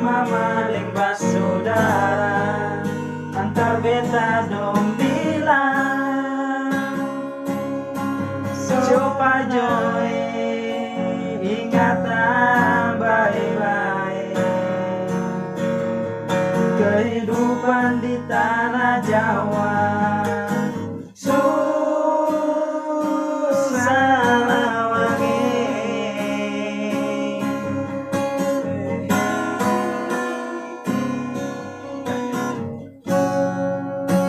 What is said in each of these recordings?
mama leng basudara antar beta dong bilang coba joy ingatan baik-baik kehidupan di tanah Jawa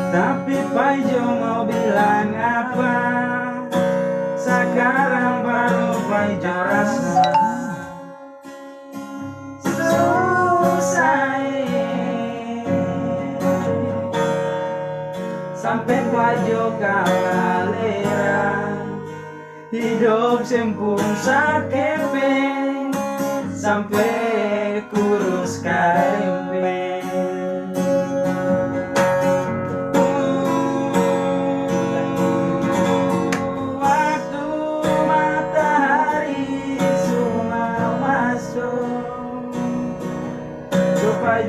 tapi Pak Jo mau bilang apa? Sekarang baru Pak Jo rasa susah sampai Pak Jo kalera hidup sempung sakepe sampai kurus karempe.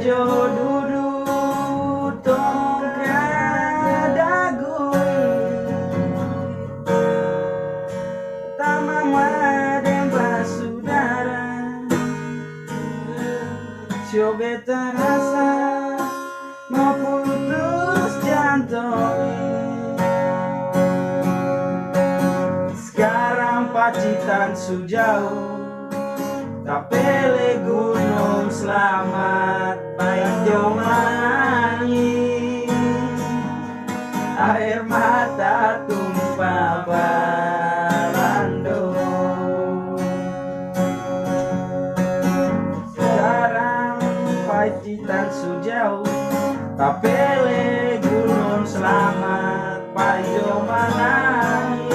Jo duduk tongkat dagu Tama dan basudara Sio beta rasa mau putus jantung sekarang Pacitan sujauh Tapele gunung selamat Pak Jo menangis air mata tumpah balando sekarang Pacitan sujauh Tapele gunung selamat Pak Jo menangis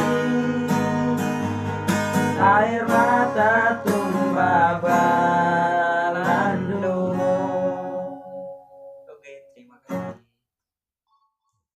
air mata tumpah balando